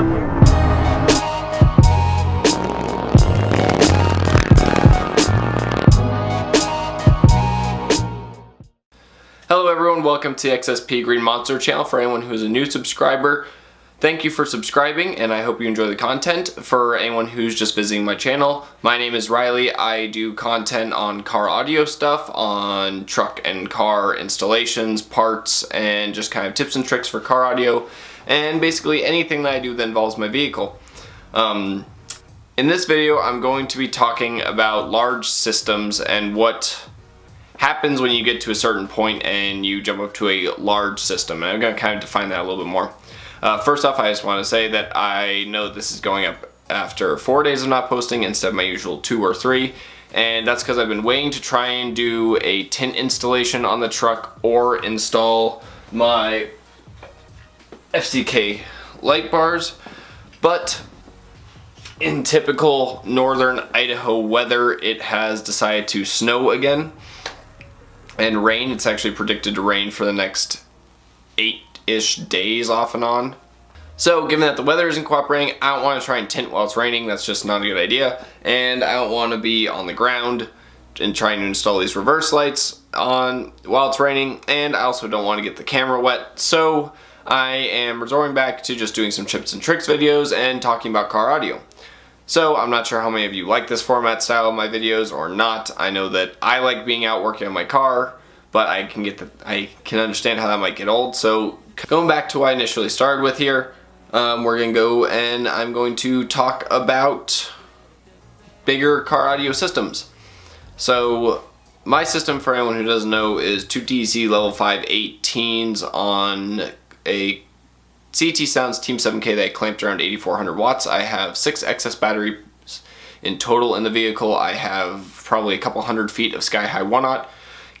Chapter. Hello everyone, welcome to XSP Green Monster channel. For anyone who is a new subscriber, thank you for subscribing and I hope you enjoy the content. For anyone who's just visiting my channel, my name is Riley. I do content on car audio stuff, on truck and car installations, parts, and just kind of tips and tricks for car audio, and basically anything that I do that involves my vehicle. In this video, I'm going to be talking about large systems and what happens when you get to a certain point and you jump up to a large system. And I'm going to kind of define that a little bit more. First off, I just want to say that I know this is going up after 4 days of not posting instead of my usual 2 or 3. And that's because I've been waiting to try and do a tint installation on the truck or install my FCK light bars. But in typical northern Idaho weather, it has decided to snow again. And rain. It's actually predicted to rain for the next 8-ish days off and on. So given that the weather isn't cooperating, I don't want to try and tint while it's raining. That's just not a good idea. And I don't want to be on the ground and trying to install these reverse lights on while it's raining. And I also don't want to get the camera wet. So I am resorting back to just doing some tips and tricks videos and talking about car audio. So I'm not sure how many of you like this format style of my videos or not. I know that I like being out working on my car, but I can understand how that might get old. So going back to what I initially started with here, we're gonna go and I'm going to talk about bigger car audio systems. So my system, for anyone who doesn't know, is 2 DC level 5 18s on a CT Sounds Team 7K that I clamped around 8400 watts. I have 6 excess batteries in total in the vehicle. I have probably a couple hundred feet of sky-high 1/0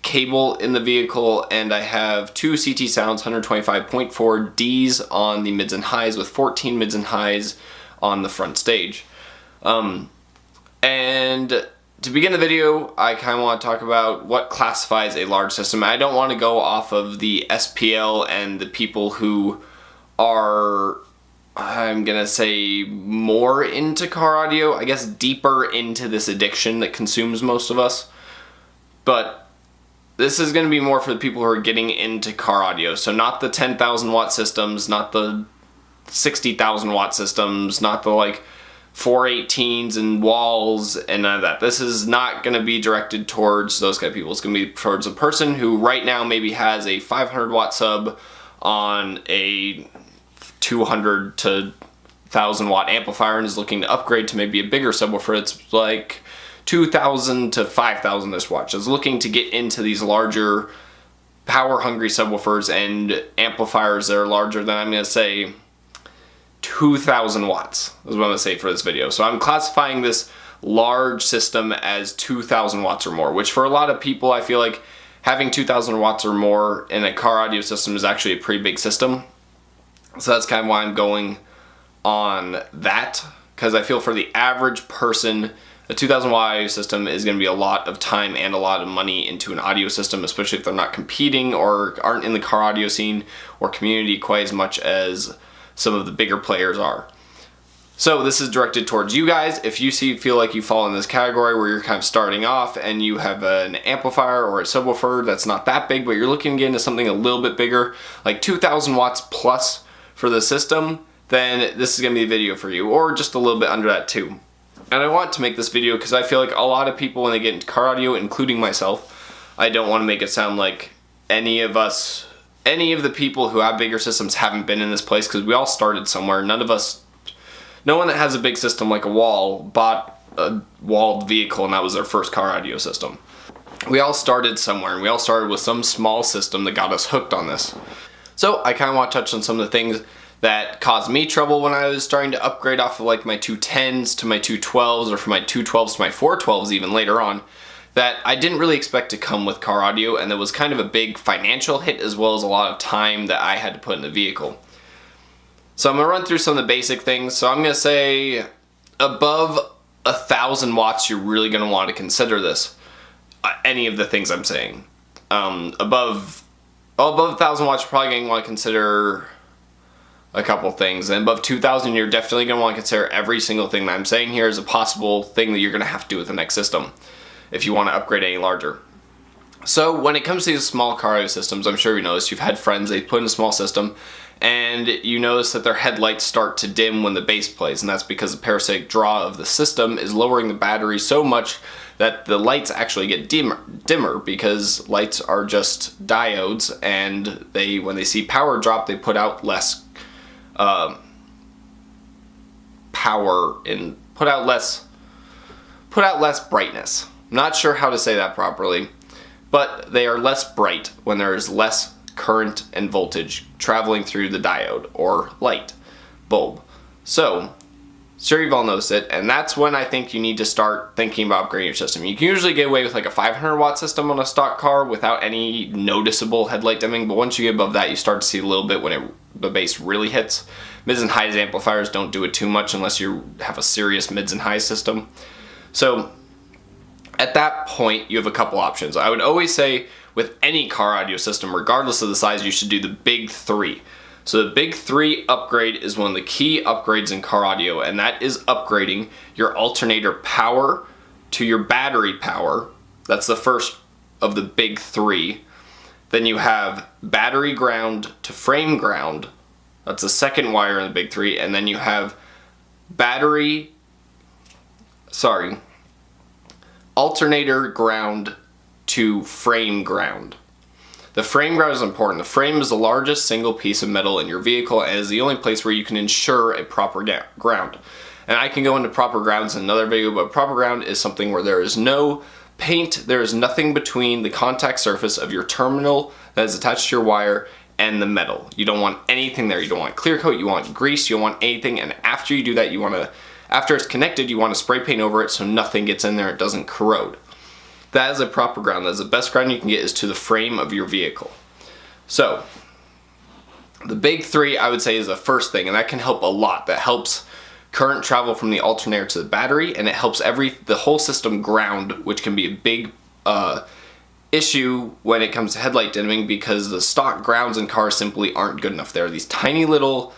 cable in the vehicle, and I have 2 CT Sounds 125.4 Ds on the mids and highs with 14 mids and highs on the front stage. And to begin the video, I kind of want to talk about what classifies a large system. I don't want to go off of the SPL and the people who are, I'm gonna say, more into car audio, I guess deeper into this addiction that consumes most of us. But this is gonna be more for the people who are getting into car audio. So not the 10,000 watt systems, not the 60,000 watt systems, not the like 418s and walls and none of that. This is not gonna be directed towards those kind of people. It's gonna be towards a person who right now maybe has a 500 watt sub on a 200 to 1000 watt amplifier and is looking to upgrade to maybe a bigger subwoofer. It's like 2000 to 5000-ish watts. Is looking to get into these larger power hungry subwoofers and amplifiers that are larger than, I'm going to say, 2000 watts is what I'm going to say for this video. So I'm classifying this large system as 2000 watts or more, which for a lot of people I feel like having 2000 watts or more in a car audio system is actually a pretty big system. So that's kind of why I'm going on that, because I feel for the average person, a 2000 watt audio system is going to be a lot of time and a lot of money into an audio system, especially if they're not competing or aren't in the car audio scene or community quite as much as some of the bigger players are. So this is directed towards you guys. If you feel like you fall in this category where you're kind of starting off and you have an amplifier or a subwoofer that's not that big, but you're looking to get into something a little bit bigger, like 2000 watts plus for the system, then this is going to be a video for you, or just a little bit under that too. And I want to make this video because I feel like a lot of people, when they get into car audio, including myself, I don't want to make it sound like any of the people who have bigger systems haven't been in this place, because we all started somewhere. No one that has a big system like a wall bought a walled vehicle and that was their first car audio system. We all started somewhere, and we all started with some small system that got us hooked on this. So I kind of want to touch on some of the things that caused me trouble when I was starting to upgrade off of like my 210s to my 212s, or from my 212s to my 412s even later on, that I didn't really expect to come with car audio, and that was kind of a big financial hit as well as a lot of time that I had to put in the vehicle. So I'm going to run through some of the basic things. So I'm going to say above 1000 watts, you're really going to want to consider this. Any of the things I'm saying. Above 1000 watts, you're probably going to want to consider a couple things. And above 2,000, you're definitely going to want to consider every single thing that I'm saying here as a possible thing that you're going to have to do with the next system if you want to upgrade any larger. So when it comes to these small car audio systems, I'm sure you noticed, you've had friends, they put in a small system, and you notice that their headlights start to dim when the bass plays, and that's because the parasitic draw of the system is lowering the battery so much that the lights actually get dimmer because lights are just diodes, and when they see power drop, they put out less less brightness. I'm not sure how to say that properly, but they are less bright when there is less current and voltage traveling through the diode or light bulb. So, sure, you've all noticed it, and that's when I think you need to start thinking about upgrading your system. You can usually get away with like a 500 watt system on a stock car without any noticeable headlight dimming, but once you get above that, you start to see a little bit when the bass really hits. Mids and highs amplifiers don't do it too much unless you have a serious mids and highs system. So, at that point, you have a couple options. I would always say with any car audio system, regardless of the size, you should do the big three. So the big three upgrade is one of the key upgrades in car audio, and that is upgrading your alternator power to your battery power. That's the first of the big three. Then you have battery ground to frame ground. That's the second wire in the big three. And then you have alternator ground to frame ground. The frame ground is important. The frame is the largest single piece of metal in your vehicle and is the only place where you can ensure a proper ground. And I can go into proper grounds in another video, but proper ground is something where there is no paint, there is nothing between the contact surface of your terminal that is attached to your wire and the metal. You don't want anything there. You don't want clear coat, you want grease, you don't want anything, and after you do that, after it's connected, you want to spray paint over it so nothing gets in there, it doesn't corrode. That is a proper ground. That is the best ground you can get, is to the frame of your vehicle. So, the big three I would say is the first thing, and that can help a lot. That helps current travel from the alternator to the battery, and it helps the whole system ground, which can be a big issue when it comes to headlight dimming because the stock grounds in cars simply aren't good enough. There are these tiny little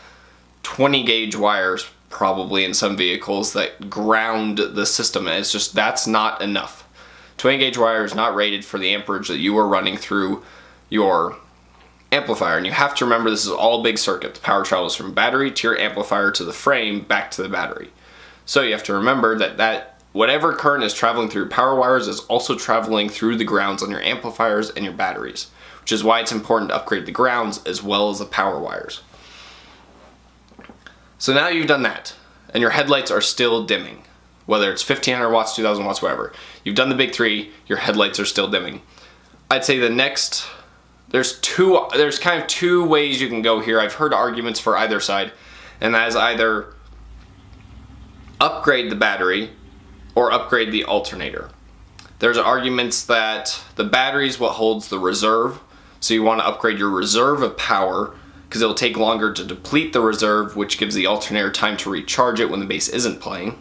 20 gauge wires, probably in some vehicles, that ground the system, and that's not enough. 20 gauge wire is not rated for the amperage that you are running through your amplifier, and you have to remember this is all a big circuit. The power travels from battery to your amplifier to the frame back to the battery. So you have to remember that whatever current is traveling through power wires is also traveling through the grounds on your amplifiers and your batteries, which is why it's important to upgrade the grounds as well as the power wires. So now you've done that, and your headlights are still dimming. Whether it's 1500 watts, 2000 watts, whatever. You've done the big three, your headlights are still dimming. I'd say there's kind of two ways you can go here. I've heard arguments for either side, and that is either upgrade the battery or upgrade the alternator. There's arguments that the battery is what holds the reserve, so you want to upgrade your reserve of power because it'll take longer to deplete the reserve, which gives the alternator time to recharge it when the bass isn't playing.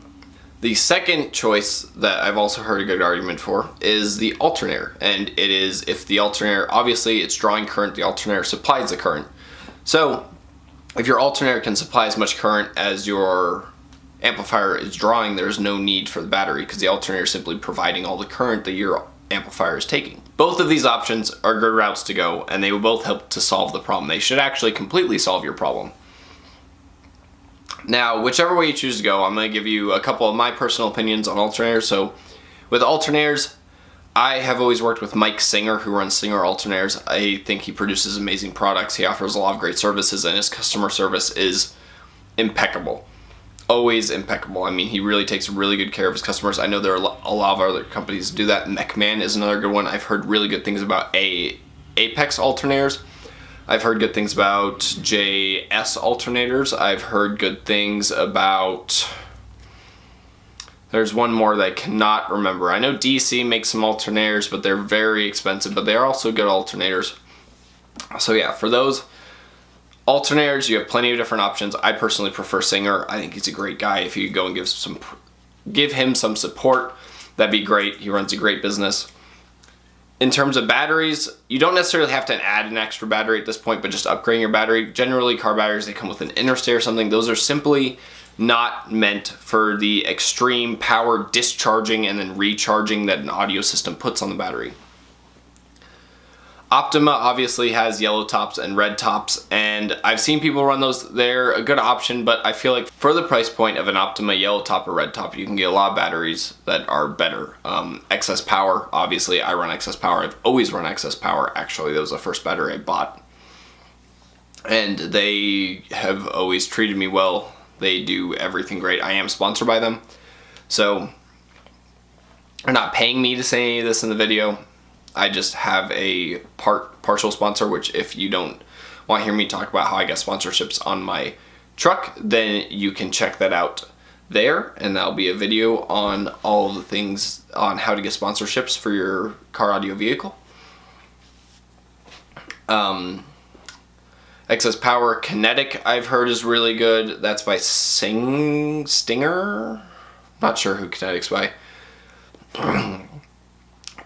The second choice that I've also heard a good argument for is the alternator, and it is if the alternator, obviously it's drawing current, the alternator supplies the current. So if your alternator can supply as much current as your amplifier is drawing, there's no need for the battery because the alternator is simply providing all the current that your amplifier is taking. Both of these options are good routes to go, and they will both help to solve the problem. They should actually completely solve your problem. Now, whichever way you choose to go, I'm going to give you a couple of my personal opinions on alternators. So, with alternators, I have always worked with Mike Singer, who runs Singer Alternators. I think he produces amazing products. He offers a lot of great services, and his customer service is impeccable. Always impeccable. I mean, he really takes really good care of his customers. I know there are a lot of other companies that do that. MechMan is another good one. I've heard really good things about Apex alternators. I've heard good things about JS alternators. I've heard good things about... There's one more that I cannot remember. I know DC makes some alternators, but they're very expensive, but they are also good alternators. So yeah, for those alternators, you have plenty of different options. I personally prefer Singer. I think he's a great guy. If you could go and give him some support, that'd be great. He runs a great business. In terms of batteries, you don't necessarily have to add an extra battery at this point, but just upgrading your battery. Generally, car batteries, they come with an interstay or something. Those are simply not meant for the extreme power discharging and then recharging that an audio system puts on the battery. Optima obviously has yellow tops and red tops, and I've seen people run those. They're a good option, but I feel like for the price point of an Optima yellow top or red top, you can get a lot of batteries that are better. Excess power, obviously I run excess power. I've always run excess power. Actually, that was the first battery I bought. And they have always treated me well. They do everything great. I am sponsored by them. So they're not paying me to say any of this in the video. I just have a partial sponsor, which if you don't want to hear me talk about how I get sponsorships on my truck, then you can check that out there, and that'll be a video on all of the things on how to get sponsorships for your car audio vehicle. Excess Power Kinetic, I've heard, is really good. That's by Stinger? Not sure who Kinetic's by.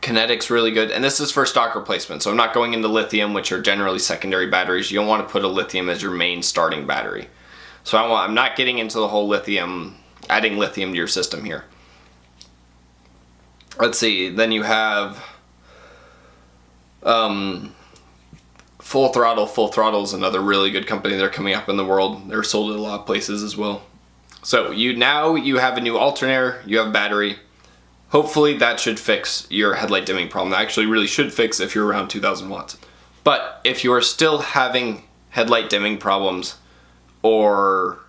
Kinetic's really good, and this is for stock replacement, so I'm not going into lithium, which are generally secondary batteries. You don't want to put a lithium as your main starting battery. So I'm not getting into the whole lithium, adding lithium to your system here. Let's see, then you have Full Throttle. Full Throttle is another really good company. They're coming up in the world. They're sold at a lot of places as well. So now you have a new alternator, you have battery. Hopefully that should fix your headlight dimming problem. That actually really should fix if you're around 2,000 watts. But if you are still having headlight dimming problems, or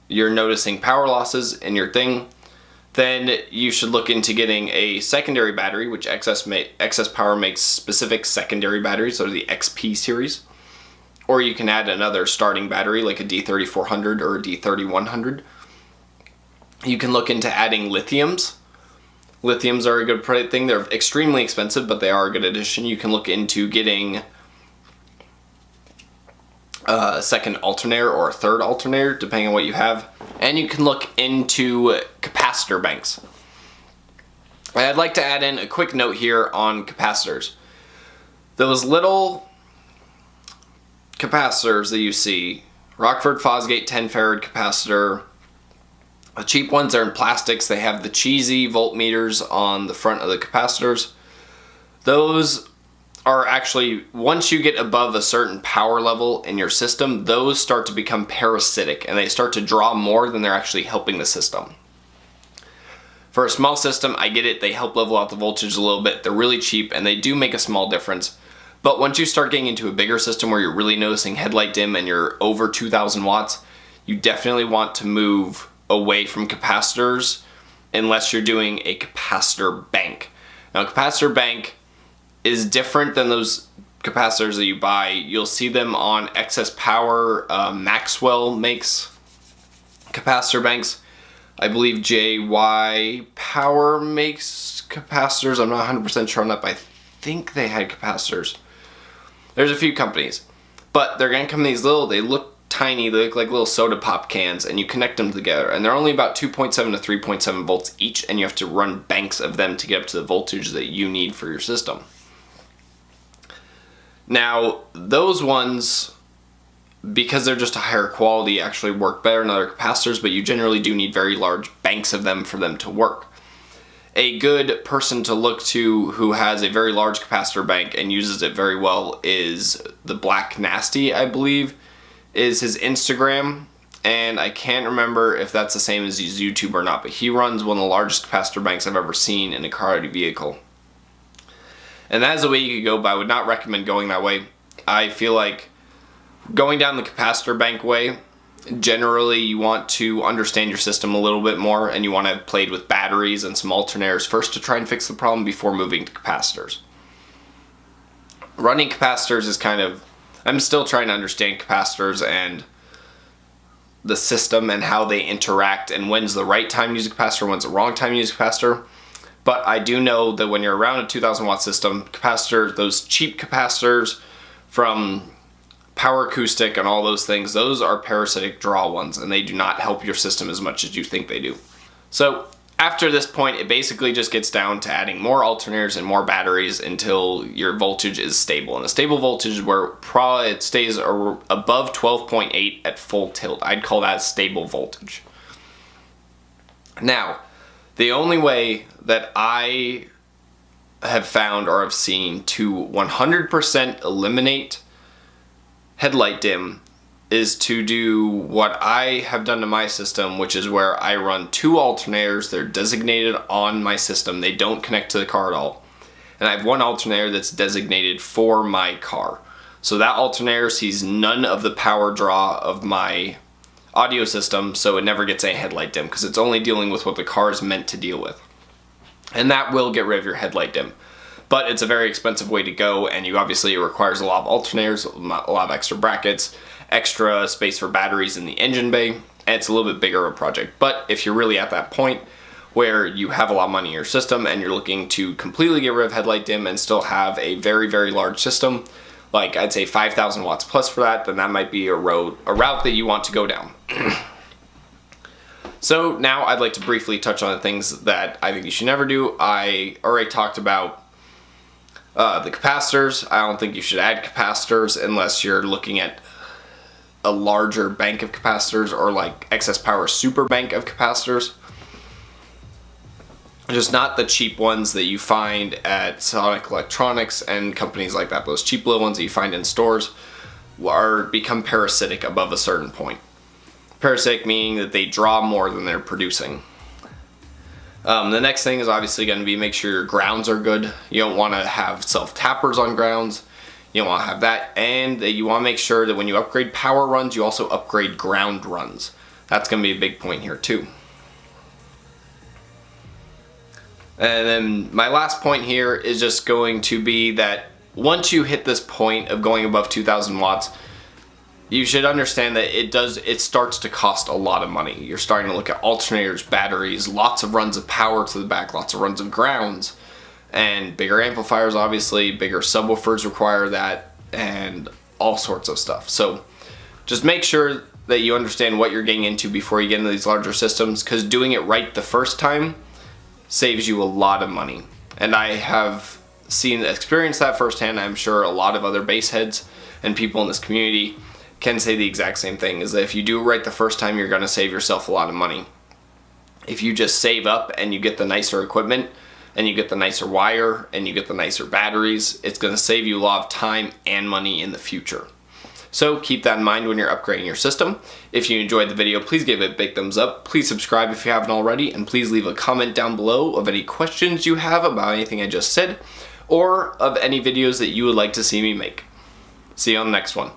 you're noticing power losses in your thing, then you should look into getting a secondary battery, which Excess Power makes specific secondary batteries, so the XP series. Or you can add another starting battery like a D3400 or a D3100. You can look into adding lithiums. Lithiums are a good thing. They're extremely expensive, but they are a good addition. You can look into getting a second alternator or a third alternator, depending on what you have. And you can look into capacitor banks. I'd like to add in a quick note here on capacitors. Those little capacitors that you see, Rockford Fosgate 10 farad capacitor, the cheap ones are in plastics. They have the cheesy voltmeters on the front of the capacitors. Those are actually, once you get above a certain power level in your system, those start to become parasitic and they start to draw more than they're actually helping the system. For a small system, I get it, they help level out the voltage a little bit. They're really cheap and they do make a small difference. But once you start getting into a bigger system where you're really noticing headlight dim and you're over 2,000 watts, you definitely want to move away from capacitors unless you're doing a capacitor bank. Now, a capacitor bank is different than those capacitors that you buy. You'll see them on Excess Power. Maxwell makes capacitor banks. I believe JY Power makes capacitors. I'm not 100% sure on that, but I think they had capacitors. There's a few companies, but they're gonna come in these little, they look tiny, they look like little soda pop cans, and you connect them together, and they're only about 2.7 to 3.7 volts each, and you have to run banks of them to get up to the voltage that you need for your system. Now, those ones, because they're just a higher quality, actually work better than other capacitors, but you generally do need very large banks of them for them to work. A good person to look to who has a very large capacitor bank and uses it very well is the Black Nasty, I believe, is his Instagram, and I can't remember if that's the same as his YouTube or not, but he runs one of the largest capacitor banks I've ever seen in a car audio vehicle. And that is the way you could go, but I would not recommend going that way. I feel like going down the capacitor bank way, generally you want to understand your system a little bit more, and you want to have played with batteries and some alternators first to try and fix the problem before moving to capacitors. Running capacitors is kind of, I'm still trying to understand capacitors and the system and how they interact and when's the right time to use a capacitor, when's the wrong time to use a capacitor. But I do know that when you're around a 2,000 watt system, capacitors, those cheap capacitors from Power Acoustic and all those things, those are parasitic draw ones, and they do not help your system as much as you think they do. So After this point, it basically just gets down to adding more alternators and more batteries until your voltage is stable. And a stable voltage is where probably it stays above 12.8 at full tilt. I'd call that a stable voltage. Now, the only way that I have found or have seen to 100% eliminate headlight dim is to do what I have done to my system, which is where I run 2 alternators. They're designated on my system. They don't connect to the car at all. And I have 1 alternator that's designated for my car. So that alternator sees none of the power draw of my audio system, so it never gets a headlight dim because it's only dealing with what the car is meant to deal with. And that will get rid of your headlight dim. But it's a very expensive way to go, and it requires a lot of alternators, a lot of extra brackets, extra space for batteries in the engine bay, and it's a little bit bigger of a project. But if you're really at that point where you have a lot of money in your system and you're looking to completely get rid of headlight dim and still have a very, very large system, like I'd say 5,000 watts plus for that, then that might be a route that you want to go down. So now I'd like to briefly touch on the things that I think you should never do. I already talked about the capacitors. I don't think you should add capacitors unless you're looking at a larger bank of capacitors or like excess power super bank of capacitors. Just not the cheap ones that you find at Sonic Electronics and companies like that. Those cheap little ones that you find in stores become parasitic above a certain point. Parasitic meaning that they draw more than they're producing. The next thing is obviously going to be make sure your grounds are good. You don't want to have self-tappers on grounds. You don't want to have that. And you want to make sure that when you upgrade power runs, you also upgrade ground runs. That's going to be a big point here too. And then my last point here is just going to be that once you hit this point of going above 2,000 watts, you should understand that it starts to cost a lot of money. You're starting to look at alternators, batteries, lots of runs of power to the back, lots of runs of grounds, and bigger amplifiers obviously, bigger subwoofers require that, and all sorts of stuff. So just make sure that you understand what you're getting into before you get into these larger systems, because doing it right the first time saves you a lot of money. And I have experienced that firsthand. I'm sure a lot of other bass heads and people in this community can say the exact same thing, is that if you do it right the first time, you're going to save yourself a lot of money. If you just save up and you get the nicer equipment and you get the nicer wire and you get the nicer batteries, it's going to save you a lot of time and money in the future. So keep that in mind when you're upgrading your system. If you enjoyed the video, please give it a big thumbs up. Please subscribe if you haven't already, and please leave a comment down below of any questions you have about anything I just said or of any videos that you would like to see me make. See you on the next one.